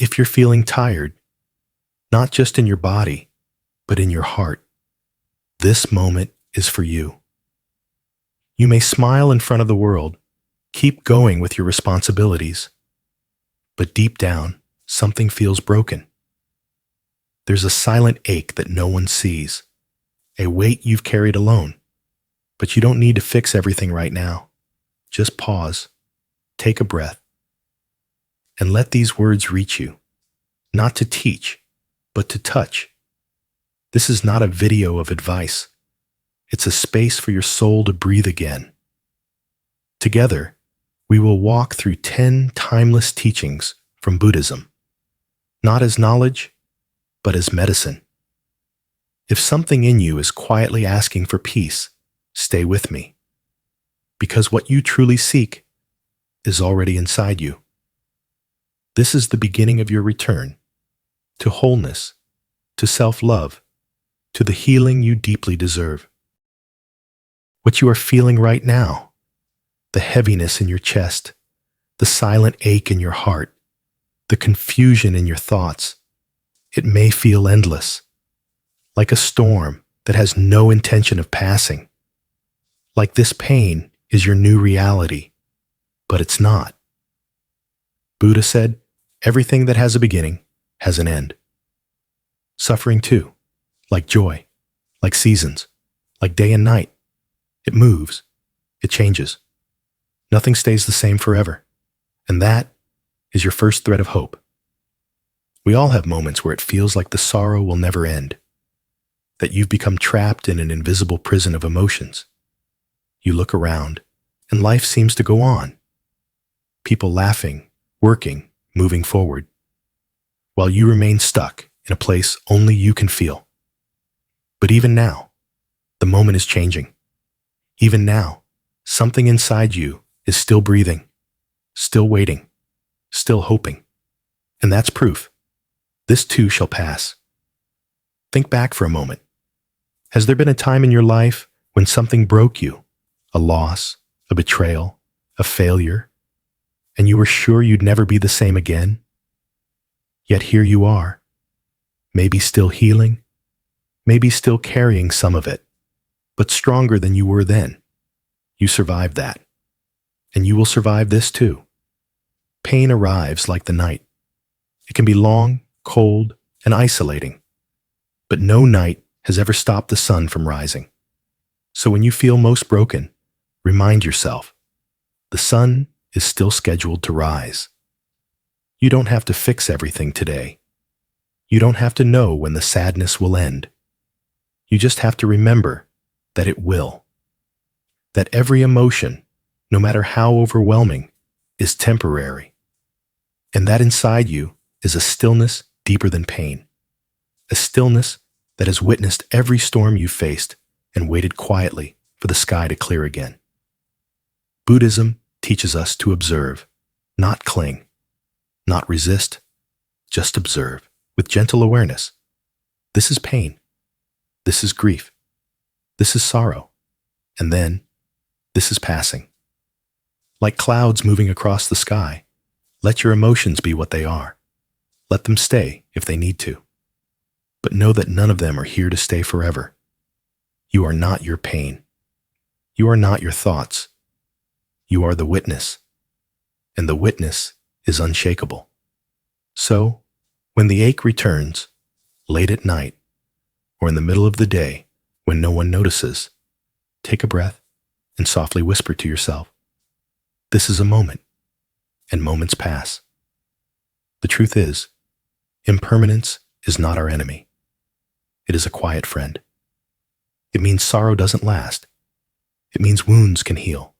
if you're feeling tired, not just in your body, but in your heart, this moment is for you. You may smile in front of the world, keep going with your responsibilities, but deep down, something feels broken. There's a silent ache that no one sees, a weight you've carried alone, but you don't need to fix everything right now. Just pause, take a breath, and let these words reach you, not to teach, but to touch. This is not a video of advice. It's a space for your soul to breathe again. Together, we will walk through 10 timeless teachings from Buddhism, not as knowledge, but as medicine. If something in you is quietly asking for peace, stay with me, because what you truly seek is already inside you. This is the beginning of your return to wholeness, to self-love, to the healing you deeply deserve. What you are feeling right now, the heaviness in your chest, the silent ache in your heart, the confusion in your thoughts, it may feel endless, like a storm that has no intention of passing. Like this pain is your new reality, but it's not. Buddha said, everything that has a beginning has an end. Suffering too, like joy, like seasons, like day and night. It moves, it changes. Nothing stays the same forever, and that is your first thread of hope. We all have moments where it feels like the sorrow will never end, that you've become trapped in an invisible prison of emotions. You look around, and life seems to go on. People laughing, working, moving forward, while you remain stuck in a place only you can feel. But even now, the moment is changing. Even now, something inside you is still breathing, still waiting, still hoping. And that's proof. This too shall pass. Think back for a moment. Has there been a time in your life when something broke you? A loss, a betrayal, a failure, and you were sure you'd never be the same again? Yet here you are, maybe still healing, maybe still carrying some of it, but stronger than you were then. You survived that, and you will survive this too. Pain arrives like the night. It can be long, cold, and isolating, but no night has ever stopped the sun from rising. So when you feel most broken, remind yourself, the sun is still scheduled to rise. You don't have to fix everything today. You don't have to know when the sadness will end. You just have to remember that it will. That every emotion, no matter how overwhelming, is temporary. And that inside you is a stillness deeper than pain. A stillness that has witnessed every storm you've faced and waited quietly for the sky to clear again. Buddhism teaches us to observe, not cling, not resist, just observe with gentle awareness. This is pain. This is grief. This is sorrow. And then, this is passing. Like clouds moving across the sky, let your emotions be what they are. Let them stay if they need to. But know that none of them are here to stay forever. You are not your pain. You are not your thoughts. You are the witness, and the witness is unshakable. So, when the ache returns, late at night, or in the middle of the day, when no one notices, take a breath and softly whisper to yourself, this is a moment, and moments pass. The truth is, impermanence is not our enemy. It is a quiet friend. It means sorrow doesn't last. It means wounds can heal.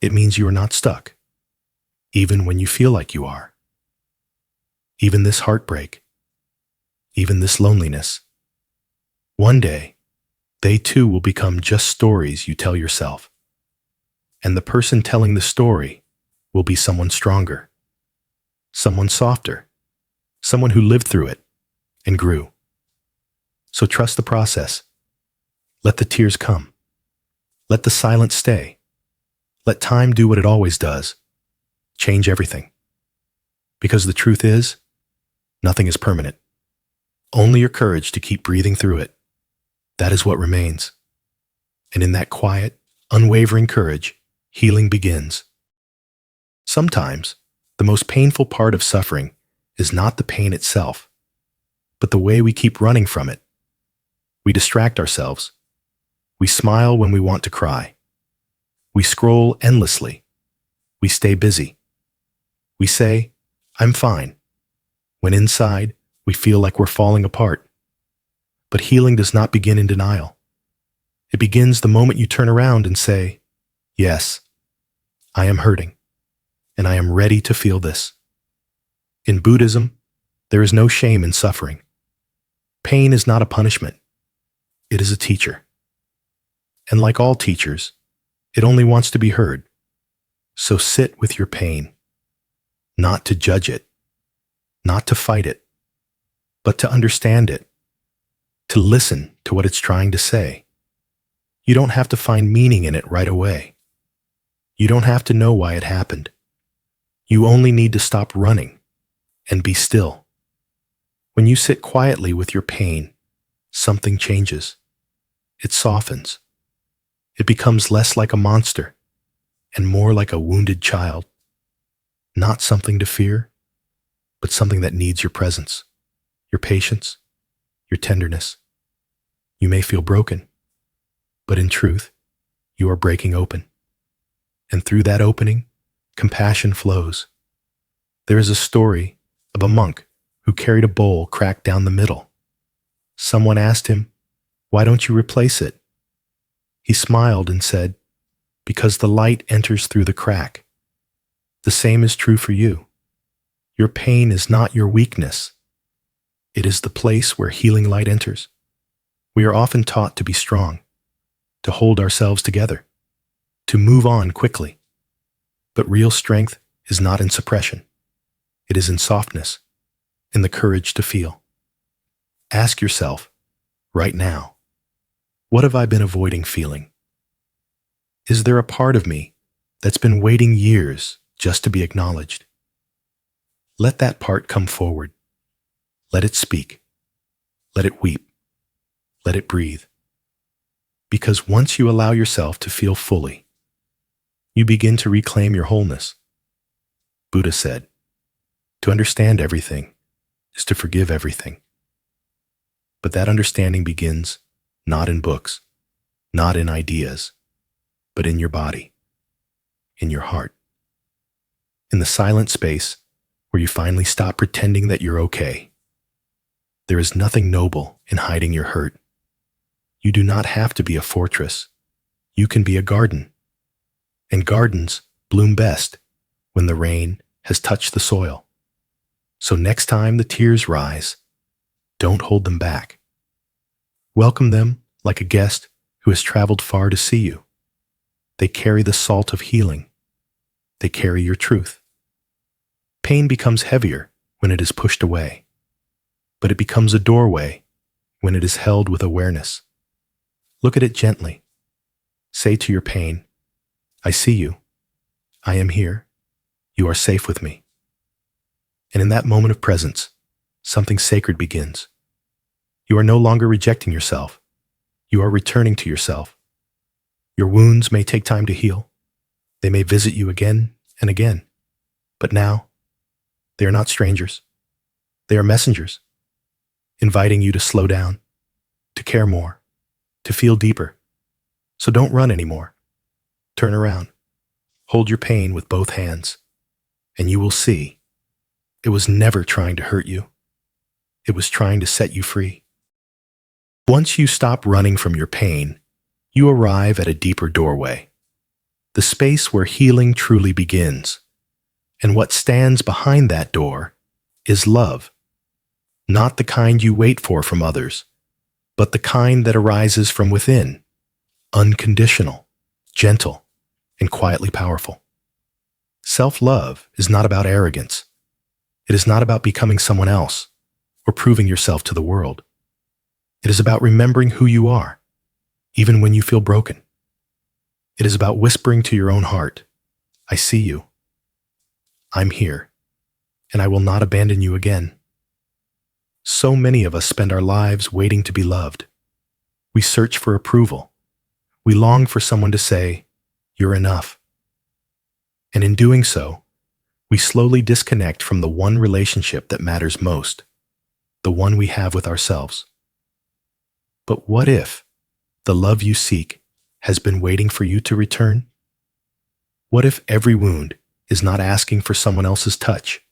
It means you are not stuck, even when you feel like you are. Even this heartbreak, even this loneliness. One day, they too will become just stories you tell yourself. And the person telling the story will be someone stronger, someone softer, someone who lived through it and grew. So trust the process. Let the tears come. Let the silence stay. Let time do what it always does. Change everything. Because the truth is, Nothing is permanent. Only your courage to keep breathing through it. That is what remains. And in that quiet, unwavering courage, healing begins. Sometimes, the most painful part of suffering is not the pain itself, but the way we keep running from it. We distract ourselves. We smile when we want to cry. We scroll endlessly. We stay busy. We say, "I'm fine," when inside, we feel like we're falling apart. But healing does not begin in denial. It begins the moment you turn around and say, "Yes, I am hurting, and I am ready to feel this." In Buddhism, there is no shame in suffering. Pain is not a punishment. It is a teacher. And like all teachers, it only wants to be heard. So sit with your pain, not to judge it, not to fight it, but to understand it, to listen to what it's trying to say. You don't have to find meaning in it right away. You don't have to know why it happened. You only need to stop running and be still. When you sit quietly with your pain, something changes. It softens. It becomes less like a monster and more like a wounded child. Not something to fear, but something that needs your presence, your patience, your tenderness. You may feel broken, but in truth, you are breaking open. And through that opening, compassion flows. There is a story of a monk who carried a bowl cracked down the middle. Someone asked him, "Why don't you replace it?" He smiled and said, "Because the light enters through the crack." The same is true for you. Your pain is not your weakness. It is the place where healing light enters. We are often taught to be strong, to hold ourselves together, to move on quickly. But real strength is not in suppression. It is in softness, in the courage to feel. Ask yourself, right now, what have I been avoiding feeling? Is there a part of me that's been waiting years just to be acknowledged? Let that part come forward. Let it speak. Let it weep. Let it breathe. Because once you allow yourself to feel fully, you begin to reclaim your wholeness. Buddha said, "To understand everything is to forgive everything." But that understanding begins not in books, not in ideas, but in your body, in your heart. In the silent space where you finally stop pretending that you're okay. There is nothing noble in hiding your hurt. You do not have to be a fortress. You can be a garden. And gardens bloom best when the rain has touched the soil. So next time the tears rise, don't hold them back. Welcome them like a guest who has traveled far to see you. They carry the salt of healing. They carry your truth. Pain becomes heavier when it is pushed away, but it becomes a doorway when it is held with awareness. Look at it gently. Say to your pain, "I see you. I am here. You are safe with me." And in that moment of presence, something sacred begins. You are no longer rejecting yourself. You are returning to yourself. Your wounds may take time to heal. They may visit you again and again. But now, they are not strangers. They are messengers, inviting you to slow down, to care more, to feel deeper. So don't run anymore. Turn around. Hold your pain with both hands, and you will see it was never trying to hurt you. It was trying to set you free. Once you stop running from your pain, you arrive at a deeper doorway, the space where healing truly begins. And what stands behind that door is love. Not the kind you wait for from others, but the kind that arises from within, unconditional, gentle, and quietly powerful. Self-love is not about arrogance. It is not about becoming someone else or proving yourself to the world. It is about remembering who you are, even when you feel broken. It is about whispering to your own heart, "I see you. I'm here, and I will not abandon you again." So many of us spend our lives waiting to be loved. We search for approval. We long for someone to say, "You're enough." And in doing so, we slowly disconnect from the one relationship that matters most, the one we have with ourselves. But what if the love you seek has been waiting for you to return? What if every wound is not asking for someone else's touch,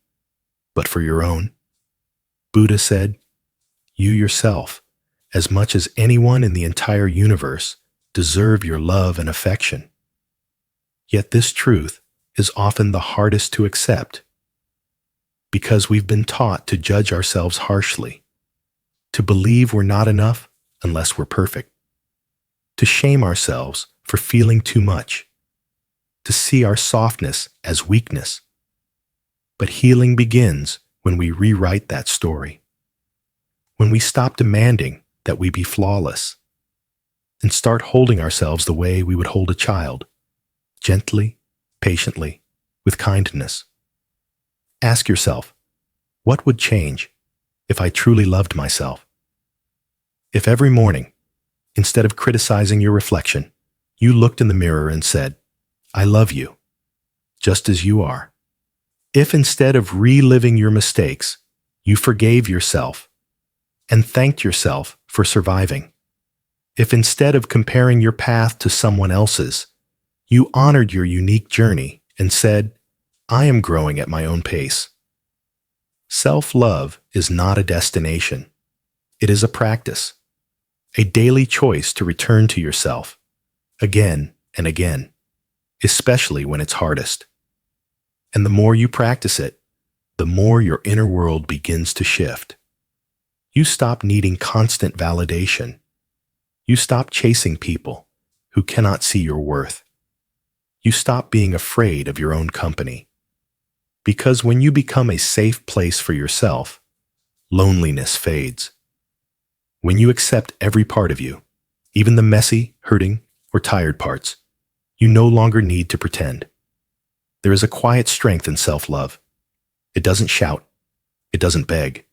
but for your own? Buddha said, "You yourself, as much as anyone in the entire universe, deserve your love and affection." Yet this truth is often the hardest to accept because we've been taught to judge ourselves harshly, to believe we're not enough unless we're perfect, to shame ourselves for feeling too much, to see our softness as weakness. But healing begins when we rewrite that story, when we stop demanding that we be flawless and start holding ourselves the way we would hold a child, gently, patiently, with kindness. Ask yourself, what would change if I truly loved myself? If every morning, instead of criticizing your reflection, you looked in the mirror and said, "I love you, just as you are." If instead of reliving your mistakes, you forgave yourself and thanked yourself for surviving. If instead of comparing your path to someone else's, you honored your unique journey and said, "I am growing at my own pace." Self-love is not a destination. It is a practice, a daily choice to return to yourself again and again, especially when it's hardest. And the more you practice it, the more your inner world begins to shift. You stop needing constant validation. You stop chasing people who cannot see your worth. You stop being afraid of your own company. Because when you become a safe place for yourself, loneliness fades. When you accept every part of you, even the messy, hurting, or tired parts, you no longer need to pretend. There is a quiet strength in self-love. It doesn't shout. It doesn't beg.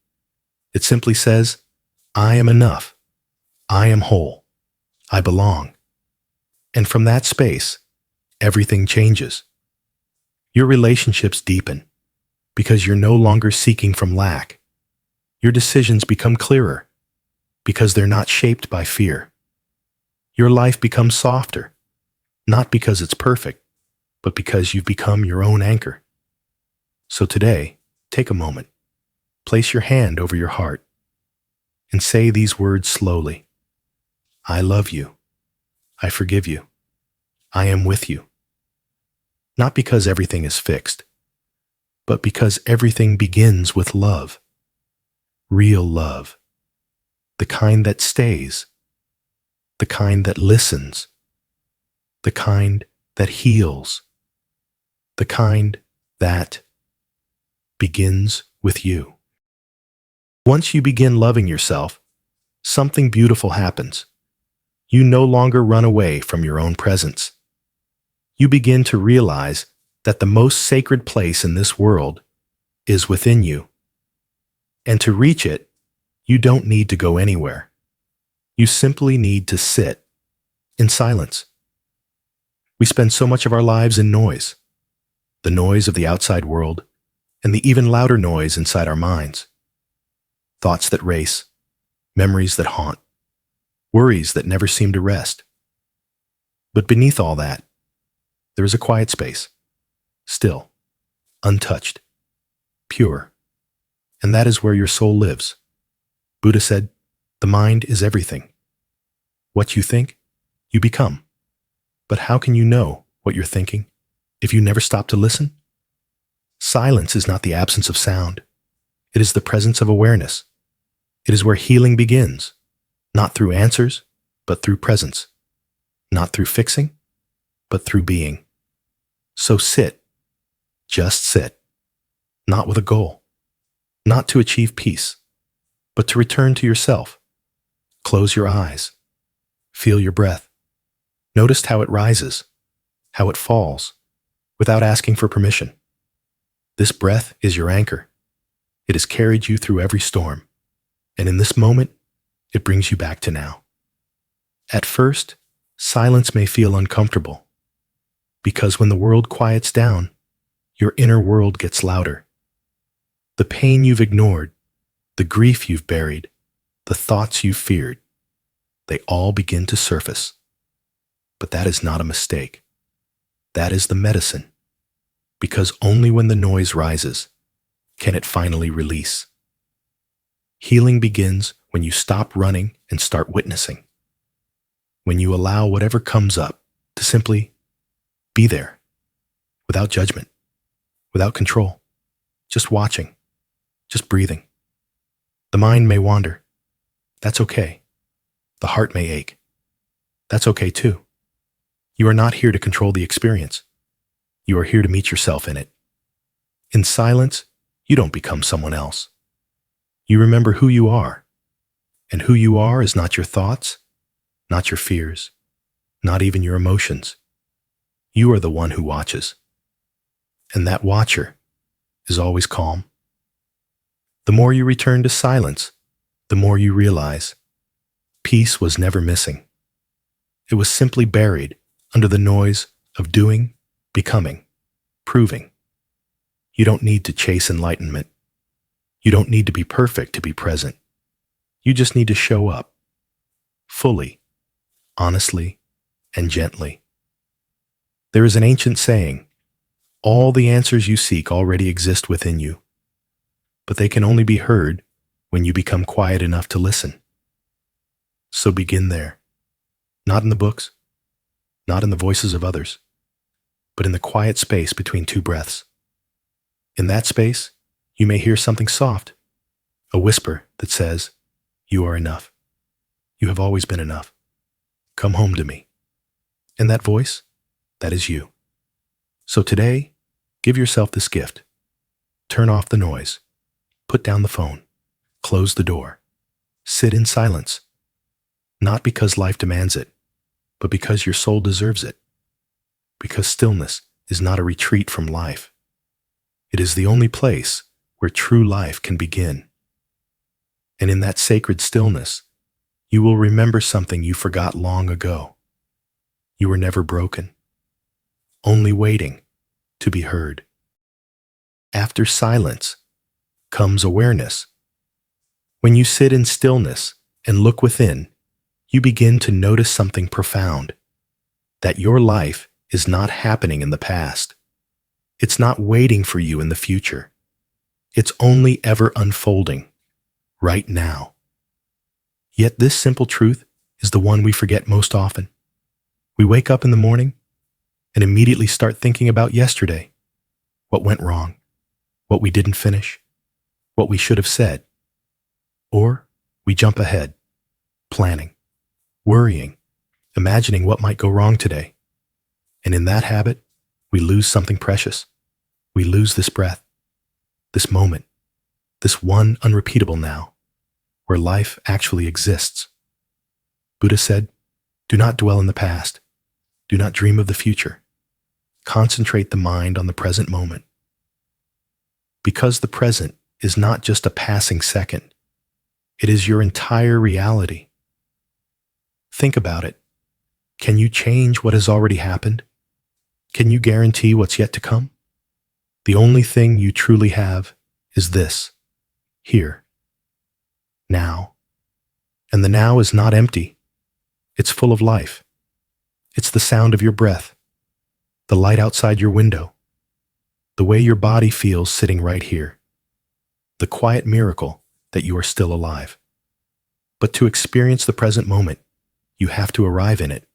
It simply says, "I am enough. I am whole. I belong." And from that space, everything changes. Your relationships deepen because you're no longer seeking from lack. Your decisions become clearer because they're not shaped by fear. Your life becomes softer, not because it's perfect, but because you've become your own anchor. So today, take a moment, place your hand over your heart, and say these words slowly. "I love you. I forgive you. I am with you." Not because everything is fixed, but because everything begins with love. Real love. The kind that stays. The kind that listens. The kind that heals. The kind that begins with you. Once you begin loving yourself, something beautiful happens. You no longer run away from your own presence. You begin to realize that the most sacred place in this world is within you. And to reach it, you don't need to go anywhere. You simply need to sit in silence. We spend so much of our lives in noise, the noise of the outside world, and the even louder noise inside our minds. Thoughts that race, memories that haunt, worries that never seem to rest. But beneath all that, there is a quiet space, still, untouched, pure, and that is where your soul lives. Buddha said, "The mind is everything. What you think, you become." But how can you know what you're thinking if you never stop to listen? Silence is not the absence of sound. It is the presence of awareness. It is where healing begins, not through answers, but through presence, not through fixing, but through being. So sit, just sit, not with a goal, not to achieve peace, but to return to yourself. Close your eyes, feel your breath. Notice how it rises, how it falls, without asking for permission. This breath is your anchor. It has carried you through every storm. And in this moment, it brings you back to now. At first, silence may feel uncomfortable, because when the world quiets down, your inner world gets louder. The pain you've ignored, the grief you've buried, the thoughts you've feared, they all begin to surface. But that is not a mistake. That is the medicine, because only when the noise rises can it finally release. Healing begins when you stop running and start witnessing. When you allow whatever comes up to simply be there, without judgment, without control, just watching, just breathing. The mind may wander. That's okay. The heart may ache. That's okay too. You are not here to control the experience. You are here to meet yourself in it. In silence, you don't become someone else. You remember who you are. And who you are is not your thoughts, not your fears, not even your emotions. You are the one who watches. And that watcher is always calm. The more you return to silence, the more you realize peace was never missing. It was simply buried under the noise of doing, becoming, proving. You don't need to chase enlightenment. You don't need to be perfect to be present. You just need to show up, fully, honestly, and gently. There is an ancient saying, all the answers you seek already exist within you, but they can only be heard when you become quiet enough to listen. So begin there, not in the books, not in the voices of others, but in the quiet space between two breaths. In that space, you may hear something soft, a whisper that says, you are enough. You have always been enough. Come home to me. And that voice, that is you. So today, give yourself this gift. Turn off the noise. Put down the phone. Close the door. Sit in silence. Not because life demands it, but because your soul deserves it. Because stillness is not a retreat from life. It is the only place where true life can begin. And in that sacred stillness, you will remember something you forgot long ago. You were never broken, only waiting to be heard. After silence comes awareness. When you sit in stillness and look within, you begin to notice something profound, that your life is not happening in the past. It's not waiting for you in the future. It's only ever unfolding, right now. Yet this simple truth is the one we forget most often. We wake up in the morning and immediately start thinking about yesterday, what went wrong, what we didn't finish, what we should have said. Or we jump ahead, planning, worrying, imagining what might go wrong today. And in that habit, we lose something precious. We lose this breath, this moment, this one unrepeatable now, where life actually exists. Buddha said, do not dwell in the past. Do not dream of the future. Concentrate the mind on the present moment. Because the present is not just a passing second. It is your entire reality. Think about it. Can you change what has already happened? Can you guarantee what's yet to come? The only thing you truly have is this, here, now. And the now is not empty. It's full of life. It's the sound of your breath, the light outside your window, the way your body feels sitting right here, the quiet miracle that you are still alive. But to experience the present moment, you have to arrive in it,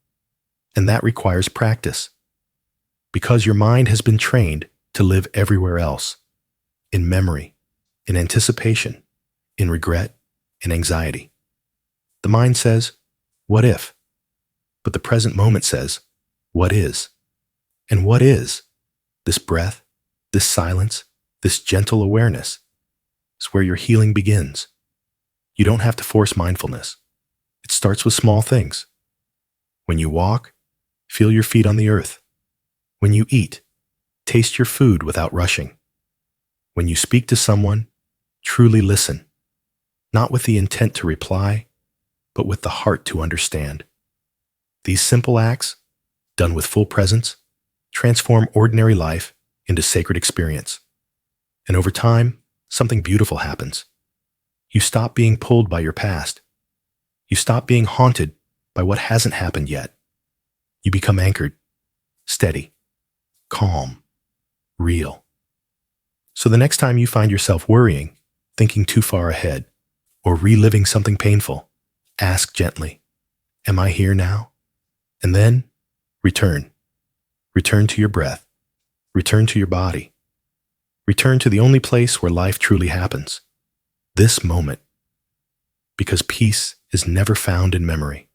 and that requires practice, because your mind has been trained to live everywhere else, in memory, in anticipation, in regret, in anxiety. The mind says, what if? But the present moment says, what is? And what is? This breath, this silence, this gentle awareness is where your healing begins. You don't have to force mindfulness. It starts with small things. When you walk, feel your feet on the earth. When you eat, taste your food without rushing. When you speak to someone, truly listen. not with the intent to reply, but with the heart to understand. These simple acts, done with full presence, transform ordinary life into sacred experience. And over time, something beautiful happens. You stop being pulled by your past. You stop being haunted by what hasn't happened yet. You become anchored, steady, calm, real. So the next time you find yourself worrying, thinking too far ahead, or reliving something painful, ask gently, "Am I here now?" And then return. Return to your breath. Return to your body. Return to the only place where life truly happens, this moment. Because peace is never found in memory.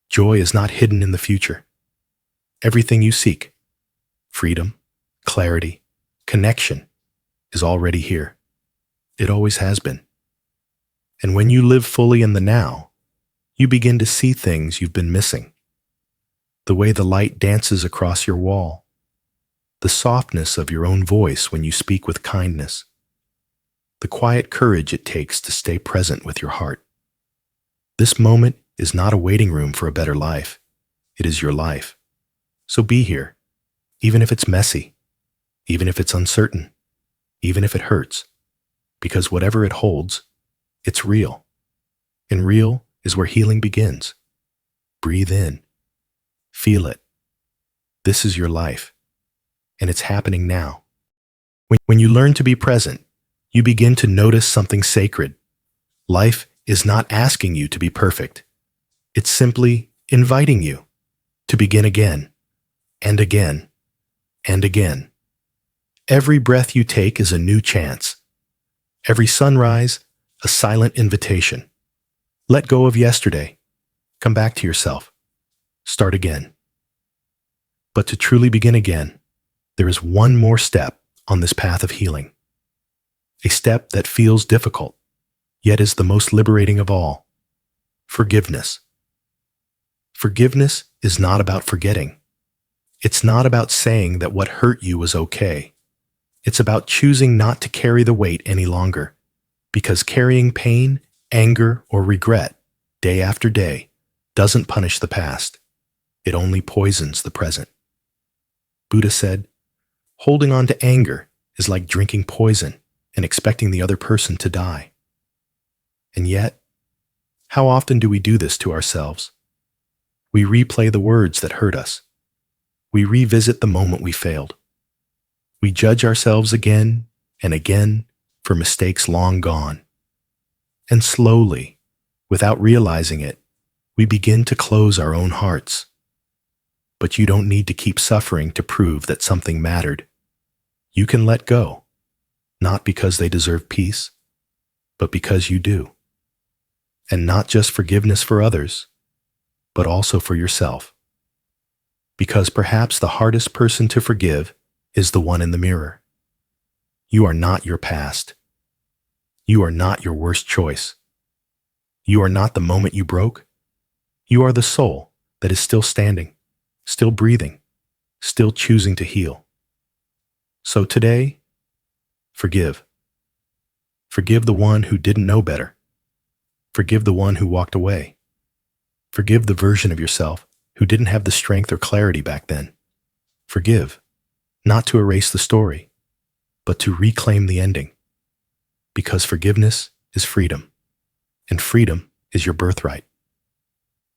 Joy is not hidden in the future. Everything you seek, freedom, clarity, connection, is already here. It always has been. And when you live fully in the now, you begin to see things you've been missing. The way the light dances across your wall, the softness of your own voice when you speak with kindness, the quiet courage it takes to stay present with your heart. This moment is not a waiting room for a better life. It is your life. So be here, even if it's messy, even if it's uncertain, even if it hurts, because whatever it holds, it's real. And real is where healing begins. Breathe in. Feel it. This is your life, and it's happening now. When you learn to be present, you begin to notice something sacred. Life is not asking you to be perfect. It's simply inviting you to begin again, and again, and again. Every breath you take is a new chance. Every sunrise, a silent invitation. Let go of yesterday. Come back to yourself. Start again. But to truly begin again, there is one more step on this path of healing. A step that feels difficult, yet is the most liberating of all. Forgiveness. Forgiveness is not about forgetting. It's not about saying that what hurt you was okay. It's about choosing not to carry the weight any longer, because carrying pain, anger, or regret day after day doesn't punish the past. It only poisons the present. Buddha said, holding on to anger is like drinking poison and expecting the other person to die. And yet, how often do we do this to ourselves? We replay the words that hurt us. We revisit the moment we failed. We judge ourselves again and again for mistakes long gone. And slowly, without realizing it, we begin to close our own hearts. But you don't need to keep suffering to prove that something mattered. You can let go, not because they deserve peace, but because you do. And not just forgiveness for others, but also for yourself. Because perhaps the hardest person to forgive is the one in the mirror. You are not your past. You are not your worst choice. You are not the moment you broke. You are the soul that is still standing, still breathing, still choosing to heal. So today, forgive. Forgive the one who didn't know better. Forgive the one who walked away. Forgive the version of yourself who didn't have the strength or clarity back then. Forgive, not to erase the story, but to reclaim the ending. Because forgiveness is freedom, and freedom is your birthright.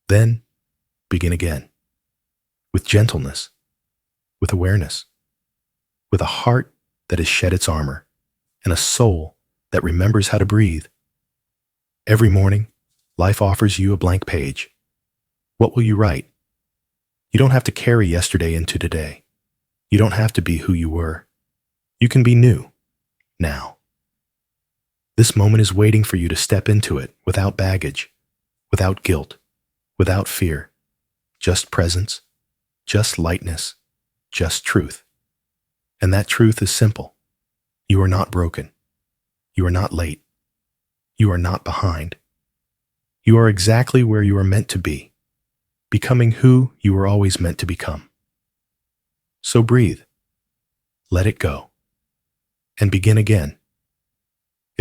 Then, begin again. With gentleness, with awareness, with a heart that has shed its armor, and a soul that remembers how to breathe. Every morning, life offers you a blank page. What will you write? You don't have to carry yesterday into today. You don't have to be who you were. You can be new, now. This moment is waiting for you to step into it without baggage, without guilt, without fear. Just presence, just lightness, just truth. And that truth is simple. You are not broken. You are not late. You are not behind. You are exactly where you are meant to be, becoming who you were always meant to become. So breathe, let it go, and begin again.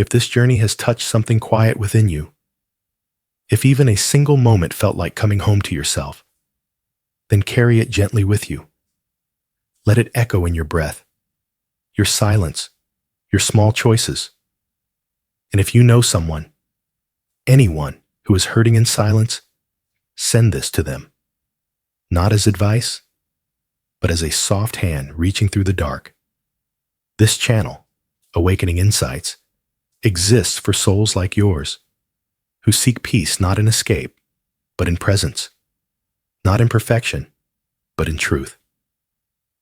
If this journey has touched something quiet within you, if even a single moment felt like coming home to yourself, then carry it gently with you. Let it echo in your breath, your silence, your small choices. And if you know someone, anyone who is hurting in silence, send this to them. Not as advice, but as a soft hand reaching through the dark. This channel, Awakening Insights, exists for souls like yours, who seek peace not in escape, but in presence, not in perfection, but in truth.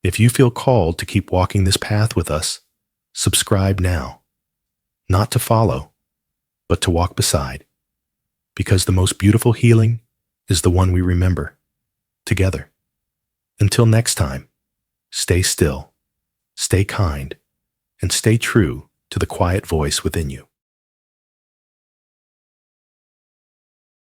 If you feel called to keep walking this path with us, subscribe now, not to follow, but to walk beside, because the most beautiful healing is the one we remember, together. Until next time, stay still, stay kind, and stay true to the quiet voice within you.